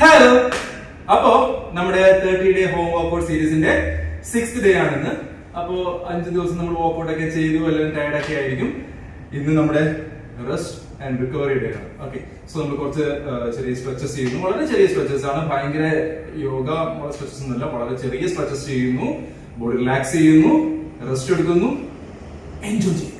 Hello. അപ്പോ നമ്മുടെ 30-day home workout സീരീസിന്റെ 6th ഡേ ആണെന്ന്. അപ്പോ 5 ദിവസം നമ്മൾ വർക്ക്ഔട്ട് ഒക്കെ ചെയ്തു, അല്ലെങ്കിൽ ടയർഡ് ഒക്കെ ആയിരിക്കും. ഇന്ന് നമ്മുടെ റെസ്റ്റ് ആൻഡ് റിക്കവറി ഡേ ആണ്. ഓക്കെ, സോ നമ്മൾ കുറച്ച് ചെറിയ സ്ട്രെച്ചസ് ചെയ്യുന്നു. വളരെ ചെറിയ സ്ട്രെച്ചസ് ആണ്, ഭയങ്കര യോഗ സ്ട്രെച്ചസ് ഒന്നുമല്ല, വളരെ ചെറിയ സ്ട്രെച്ചസ് ചെയ്യുന്നു. ബോഡി റിലാക്സ് ചെയ്യുന്നു, റെസ്റ്റ് എടുക്കുന്നു, എൻജോയ് ചെയ്യും.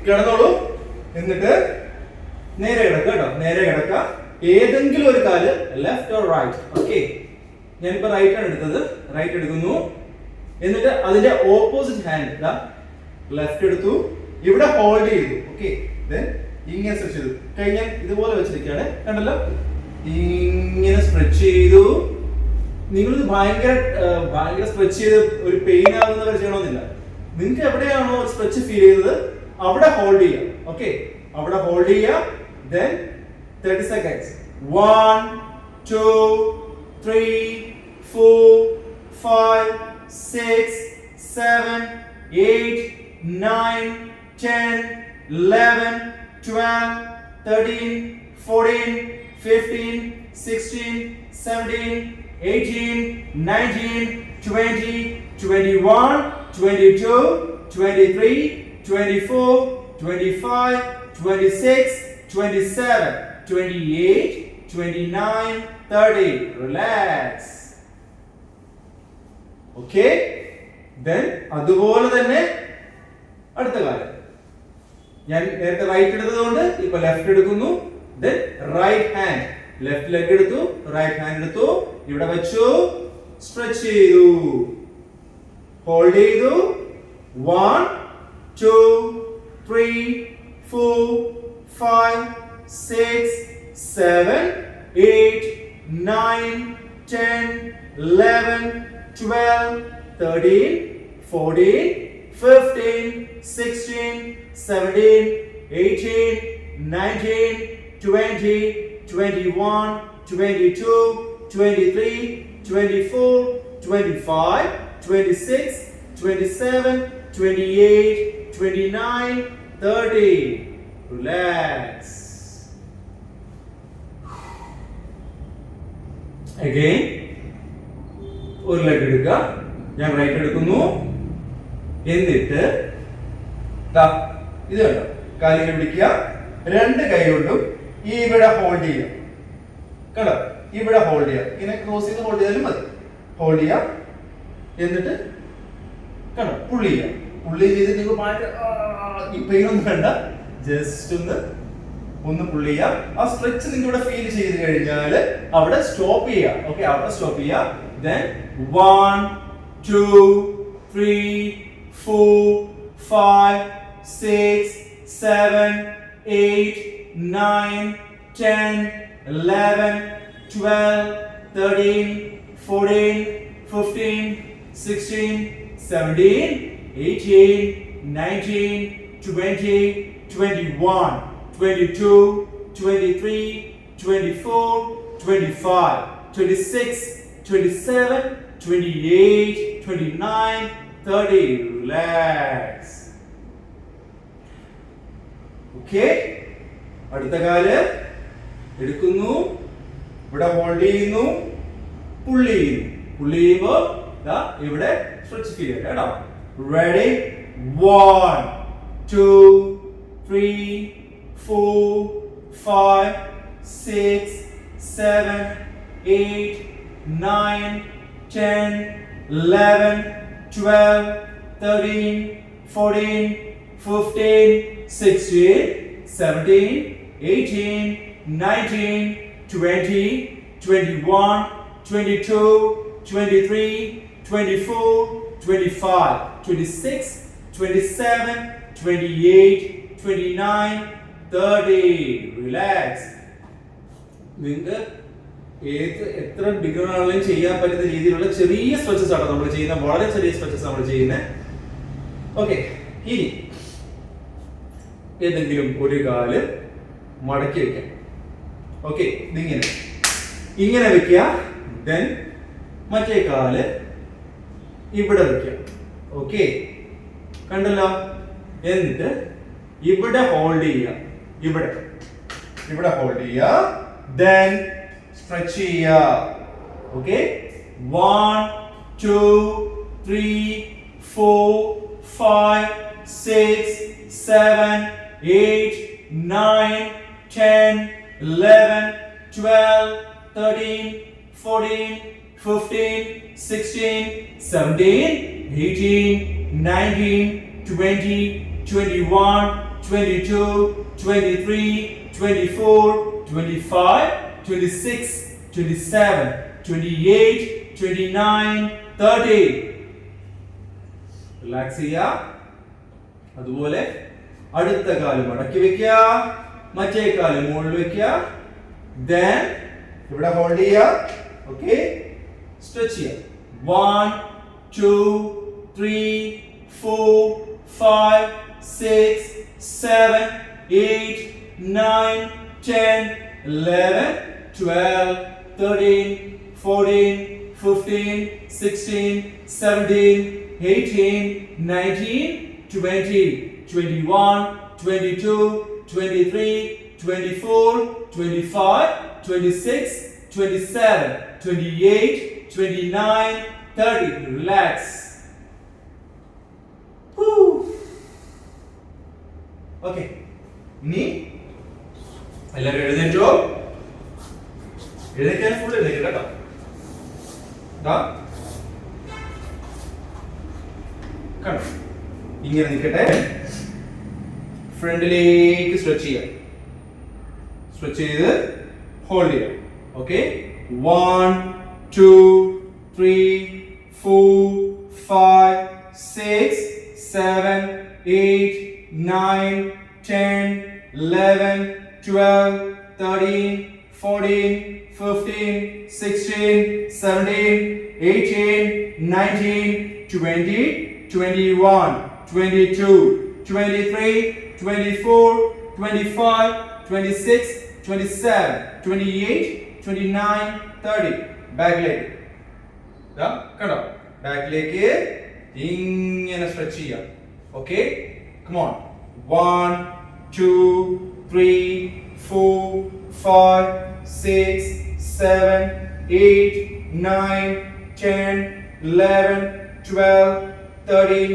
കിടന്നോളൂ. എന്നിട്ട് നേരെ കിടക്കുക കേട്ടോ. നേരെ കിടക്കുക. ഏതെങ്കിലും ഒരു കാല് ലെഫ്റ്റ് ഓർ റൈറ്റ്. ഓക്കെ, ഞാനിപ്പോ റൈറ്റ് ആണ് എടുത്തത്. റൈറ്റ് എടുക്കുന്നു. എന്നിട്ട് അതിന്റെ ഓപ്പോസിറ്റ് ഹാൻഡ് ലെഫ്റ്റ് എടുത്തു. ഇവിടെ ഹോൾഡ് ചെയ്തു. ഓക്കെ, ഇങ്ങനെ സ്ട്രെച്ച് ചെയ്തു. കഴിഞ്ഞാൽ ഇതുപോലെ വെച്ചിരിക്കുകയാണ്, കണ്ടല്ലോ. ഇങ്ങനെ സ്ട്രെച്ച് ചെയ്തു. നിങ്ങളിത് ഭയങ്കര സ്ട്രെച്ച് ചെയ്ത് ഒരു പെയിൻ ആകുന്നവർ ചെയ്യണമെന്നില്ല. നിങ്ങൾക്ക് എവിടെയാണോ സ്ട്രെച്ച് ഫീൽ ചെയ്തത് അവിടെ ഹോൾഡ് ചെയ്യാം. ഓക്കെ, അവിടെ ഹോൾഡ് ചെയ്യാം. then 30 seconds. 1 2 3 4 5 6 7 8 9 10 11 12 13 14 15 16 17 18 19 20 21 22 23 24 25 26 27 28 29 30. Relax. Okay, then അതുപോലെ തന്നെ അടുത്ത കാലം. ഞാൻ നേരത്തെ റൈറ്റ് എടുത്തതുകൊണ്ട് ഇപ്പൊ ലെഫ്റ്റ് എടുക്കുന്നു. then right hand, left leg എടുത്തു, റൈറ്റ് ഹാൻഡ് എടുത്തു, ഇവിടെ വെച്ചു, സ്ട്രെച്ച് ചെയ്തു, ഹോൾഡ് ചെയ്തു. 1 2 3 4 5 6 7 8 9 10 11 12 13 14 15 16 17 18 19 20 21 22 23 24 25 26 27 28 29 30. Relax. Again, ഒരു ലെഗ് എടുക്കുക. ഞാൻ റൈറ്റ് എടുക്കുന്നു. എന്നിട്ട് ഇത് കണ്ടോ, കാലിനെ പിടിക്കുക. രണ്ട് കൈ കൊണ്ടും ഇവിടെ ഹോൾഡ് ചെയ്യുക. കണ്ടോ, ഇവിടെ ഹോൾഡ് ചെയ്യുക. ഇങ്ങനെ ക്രോസ് ചെയ്ത് ഹോൾഡ് ചെയ്താലും മതി. ഹോൾഡ് ചെയ്യുക. എന്നിട്ട് കണ്ടോ, പുള്ളി ചെയ്യുക. പുള്ളി ചെയ്ത് നിങ്ങൾ പെയിനൊന്നും വേണ്ട, ജസ്റ്റ് ഒന്ന് പുള്ളി ചെയ്യാം. ആ സ്ട്രെച്ച് നിങ്ങൾ ഇവിടെ ഫീൽ ചെയ്ത് കഴിഞ്ഞാൽ അവിടെ സ്റ്റോപ്പ് ചെയ്യുക. ഓക്കെ, അവിടെ സ്റ്റോപ്പ് ചെയ്യുക. then 1 2 3 4 5 6 7 8 9 10 11 12 13 14 15 16 17 18 19 20 21 22 23 24 25 26 27 28 29 30. Relax. Okay, അടുത്ത കാല് എടുക്കുന്നു, ഇവിടെ ഹോൾഡ് ചെയ്യുന്നു, പുള്ളി ചെയ്യുന്നു. പുള്ളി ചെയ്യുമ്പോ ഇവിടെ സ്ട്രെച്ച് ഫീൽ ചെയ്യട്ടെ കേട്ടോ. റെഡി? 1 2 3 4 5 6 7 8 9 10 11 12 13 14 15 16 17 18 19 20 21 22 23 24 25 26 27 28 29 30. Relax. നിങ്ങൾക്ക് എത്ര ബിഗിനർ ആണെങ്കിലും ചെയ്യാൻ പറ്റുന്ന രീതിയിലുള്ള ചെറിയ സ്ട്രെച്ചസ് ആണ് നമ്മൾ ചെയ്യുന്നത്. വളരെ ചെറിയ സ്ട്രെച്ചസ് നമ്മൾ ചെയ്യുന്നത്. ഓക്കെ, ഇനി ഏതെങ്കിലും ഒരു കാല് മടക്കി വെക്കാം. ഓക്കെ, ഇങ്ങനെ വെക്കുക. then മറ്റേ കാല് ഇവിടെ വെക്കാം. ഓക്കെ, കണ്ടല്ലോ. എന്നിട്ട് ഇവിടെ ഹോൾഡ് ചെയ്യുക. ഇവിടെ ഹോൾഡ് ചെയ്യുക. then stretch ചെയ്യുക. ഓക്കെ, 1 2 3 4 5 6 7 8 9 10 11 12 13 14 15 16 17 18 19 20 21 22 23 24 25 26 27 28 29 30. റിലാക്സ് ചെയ്യുക. അതുപോലെ അടുത്ത കാല് മടക്കി വെക്കുക, മറ്റേ കാല് മുകളിൽ വെക്കുക. then ഇവിടെ ഹോൾഡ് ചെയ്യുക. ഓക്കെ, സ്ട്രെച്ച് ചെയ്യുക. 1 2 3 4 5 6 7 8 9 10 11 12 13 14 15 16 17 18 19 20 21 22 23 24 25 26 27 28 29 30. Relax. ഓക്കെ, ഇനി എല്ലാവരും എഴുന്നേറ്റോ? എഴുന്നേക്കാൻ ഫുൾ എഴുന്നേറ്റ് കേട്ടോ. കണ്ടോ, ഇങ്ങനെ നിൽക്കട്ടെ. ഫ്രണ്ടിലേക്ക് സ്ട്രെച്ച് ചെയ്യാം. സ്ട്രെച്ച് ചെയ്ത് ഹോൾഡ് ചെയ്യാം. ഓക്കെ, 1 2 3 4 5 6 7 8 9 10 11 12 13 14 15 16 17 18 19 20 21 22 23 24 25 26 27 28 29 30. ബാക്കിലേക്ക് കണ്ടോ, ബാക്കിലേക്ക് ഇങ്ങനെ സ്ട്രെച്ച് ചെയ്യാം. Okay, come on. 1 2 3 4 5 6 7 8 9 10 11 12 13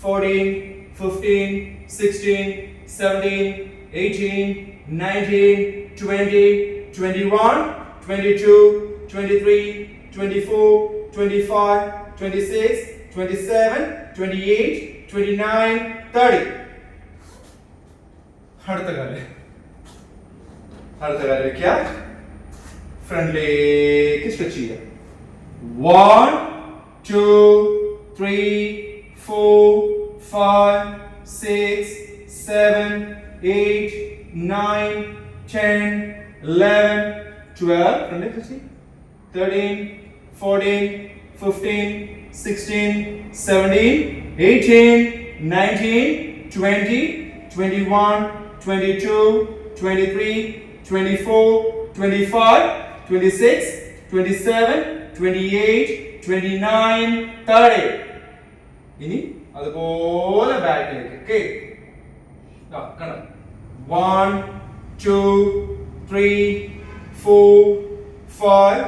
14 15 16 17 18 19 20 21 22 23 24 25 26 27 28 29 30. അടുത്ത കാല് വെക്കുക. ഫ്രണ്ടിലേക്ക് സ്ട്രെച്ച് ചെയ്യുക. 1 2 3 4 5 6 7 8 9 10 11 12 13 14 15 16 17 18 19 20 21 22 23 24 25 26 27 28 29 30. ഇനി അതുപോലെ ബാക്കിലേക്ക്. ഓക്കെ, കണ്ടോ. 1 2 3 4 5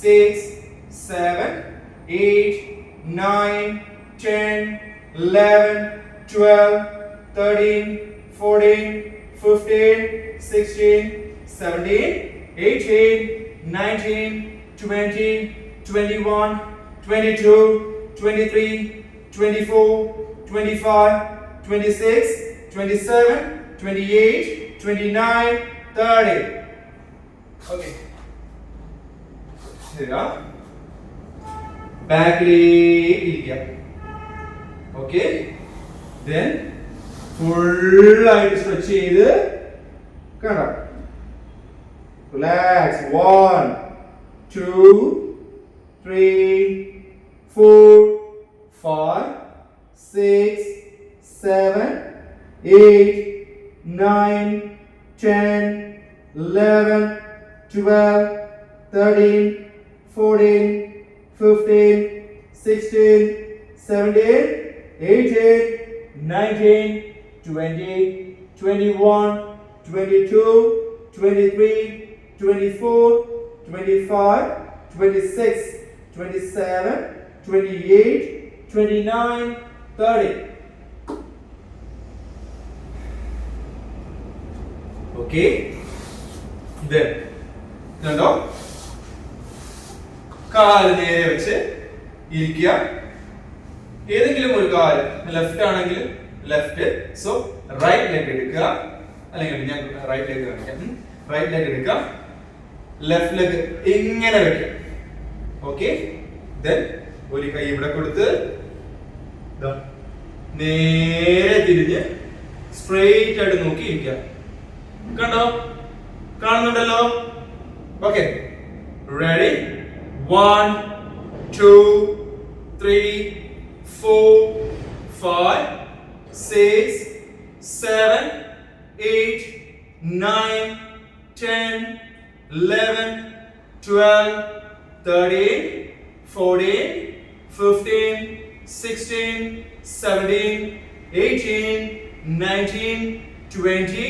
6 7 8 9 10 11 12 13 14 15 16 17 18 19 20 21 22 23 24 25 26 27 28 29 30. ഓക്കെ, ശരിയാ. ബാക്കിലേക്ക് ഇരിക്കാം. ഓക്കെ, then full ആയിട്ട് സ്ട്രെച്ച് ചെയ്ത് കണ്ടോ, റിലാക്സ്. 1 2 3 4 5 6 7 8 9 10 11 12 13 14 15 16, 17, 18, 19, 20, 21, 22, 23, 24, 25, 26, 27, 28, 29, 30. Okay. Then, കണ്ടോ? കാല് നേരെ വെച്ച് ഇരിക്കുക. ഏതെങ്കിലും ഒരു കാല് ലെഫ്റ്റ് ആണെങ്കിൽ ലെഫ്റ്റ്, സോ റൈറ്റ് ലെഗ് എടുക്കുക. അല്ലെങ്കിൽ ഞാൻ റൈറ്റ് ലെഗ് കാണിക്കാം. റൈറ്റ് ലെഗ് എടുക്കുക, ലെഫ്റ്റ് ലെഗ് ഇങ്ങനെ വെക്കുക. ഓക്കെ. ദെൻ ഒരു കൈ ഇവിടെ കൊടുത്ത് നേരെ തിരിഞ്ഞ് സ്ട്രെയിറ്റ് ആയിട്ട് നോക്കി ഇരിക്കുക. കണ്ടോ? കാണുന്നുണ്ടല്ലോ? ഓക്കെ. റെഡി? 1, 2, 3, 4, 5, 6, 7, 8, 9, 10, 11, 12, 13, 14, 15, 16, 17, 18, 19, 20,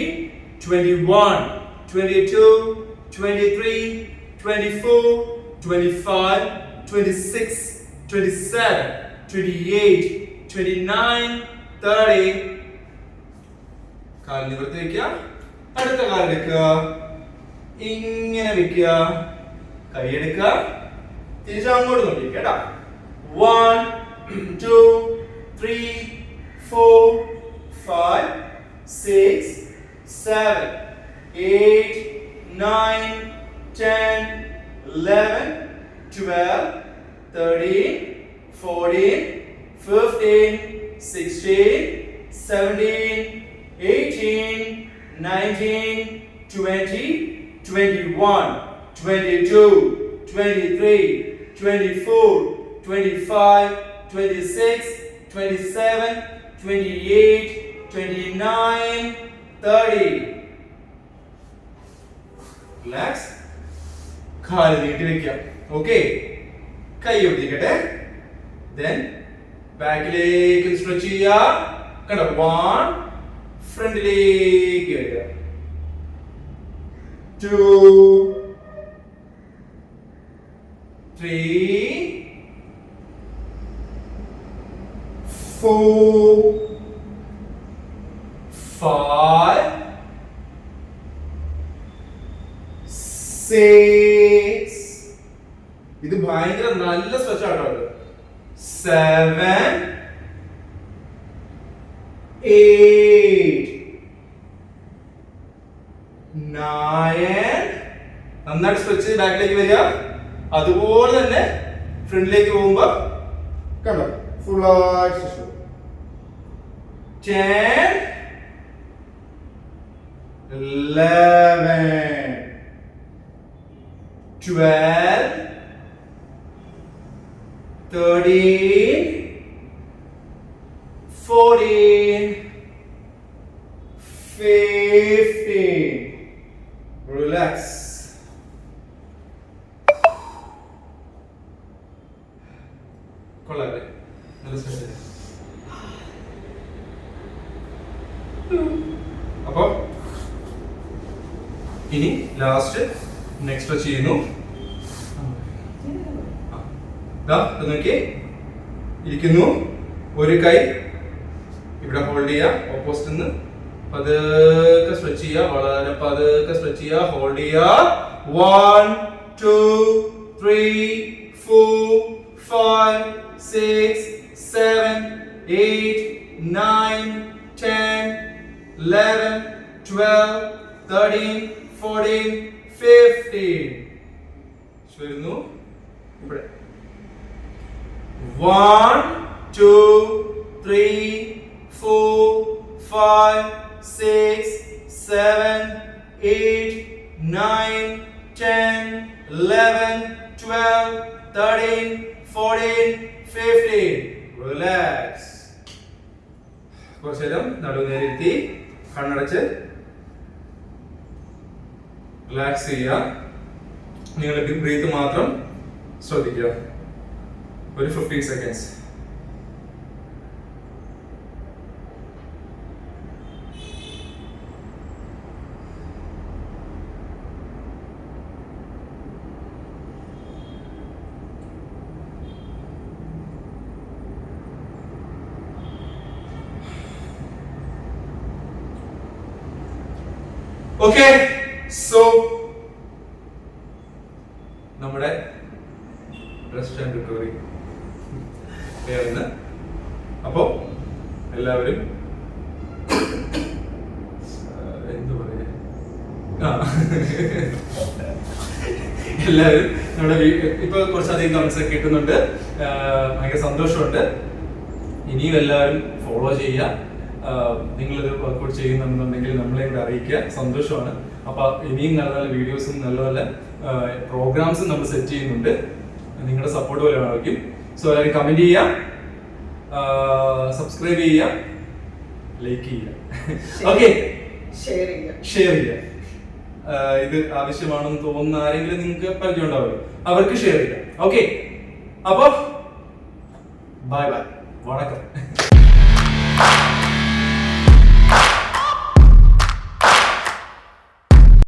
21, 22, 23, 24, 25, 26, 27, 28, 29, 30. കാൽ നിവർത്തി വെക്കുക. അടുത്ത കാൽ വെക്കുക. ഇങ്ങനെ വെക്കുക. കൈ എടുക്കുക. തിരിച്ച് അങ്ങോട്ട് നോക്കി കേട്ടാ. 1, 2, 3, 4, 5, 6, 7, 8, 9, 10, 11, 12, 13, 14, 15, 16, 17, 18, 19, 20, 21, 22, 23, 24, 25, 26, 27, 28, 29, 30. Relax. കാല് നീട്ടി വെക്കാം. ഓക്കെ. കൈ ഒട്ടിക്കട്ടെ. Then ബാക്കിലേക്ക് സ്ട്രെച്ച് ചെയ്യുക. കണ്ടോ? 1, ഫ്രണ്ടിലേക്ക് വരിക. 2, 3, 4, 5, 6. ഇത് ഭയങ്കര നല്ല സ്ട്രെച്ച് ആട്ടോ. 7, 8, 9. നന്നായിട്ട് സ്ട്രെച്ച് ബാക്കിലേക്ക് വരിക. അതുപോലെ തന്നെ ഫ്രണ്ടിലേക്ക് പോകുമ്പോ കണ്ടോ? ഫുൾ ആയിട്ട് 10, 11, 12, 13, 14, 15. Relax. കൊള്ളാല്ലേ? നല്ല സ്പെഷ്യൽ. അപ്പൊ ഇനി ലാസ്റ്റ് നെക്സ്റ്റ് ചെയ്യുന്നു. നോക്കി ഇരിക്കുന്നു. ഒരു കൈ ഇവിടെ ഹോൾഡ് ചെയ്യുക. ഓപ്പോസിറ്റ് നിന്ന് പതുക്കെ സ്ട്രെച്ച് ചെയ്യുക. വളരെ പതുക്കെ സ്ട്രെച്ച് ചെയ്യുക. ഹോൾഡ് ചെയ്യുക. 1, 2, 3, 4, 5, 6, 7, 8, 9, 10, 11, 12, 13, 14, 15. വരുന്നു ഇവിടെ. 1, 2, 3, 4, 5, 6, 7, 8, 9, 10, 11, 12, 13, 14, 15. Relax. കുറച്ചു നേരം നടുവ് നേരിരുത്തി കണ്ണടച്ച് റിലാക്സ് ചെയ്യുക. നിങ്ങളുടെ ബ്രീത്ത് മാത്രം ശ്രദ്ധിക്കുക. ഒരു 15 seconds. Okay, so നമ്മുടെ റെസ്റ്റ് ആൻഡ് റിക്കവറി വേറെ. അപ്പോ എല്ലാവരും എന്തു പറയാ, എല്ലാവരും നമ്മുടെ ഇപ്പൊ കുറച്ചധികം കമന്റ്സ് ഒക്കെ കിട്ടുന്നുണ്ട്, ഭയങ്കര സന്തോഷമുണ്ട്. ഇനിയും എല്ലാവരും ഫോളോ ചെയ്യുക. നിങ്ങളിത് വർക്ക്ഔട്ട് ചെയ്യുന്നുണ്ടെങ്കിൽ നമ്മളെ കൂടെ അറിയിക്കുക, സന്തോഷമാണ്. അപ്പൊ ഇനിയും നല്ല നല്ല വീഡിയോസും നല്ല നല്ല പ്രോഗ്രാംസും നമ്മൾ സെറ്റ് ചെയ്യുന്നുണ്ട്. നിങ്ങളുടെ സപ്പോർട്ട് പോലെ ആയിരിക്കും. സോ എല്ലാവരും കമന്റ് ചെയ്യുക, സബ്സ്ക്രൈബ് ചെയ്യുക, ലൈക്ക് ചെയ്യുക, ഓക്കെ, ഷെയർ ചെയ്യുക. ഇത് ആവശ്യമാണെന്ന് തോന്നുന്ന ആരെങ്കിലും നിങ്ങൾക്ക് പരിചയം ഉണ്ടാവുമല്ലോ, അവർക്ക് ഷെയർ ചെയ്യുക. ഓക്കെ, അപ്പൊ ബൈ ബൈ, വണക്കം.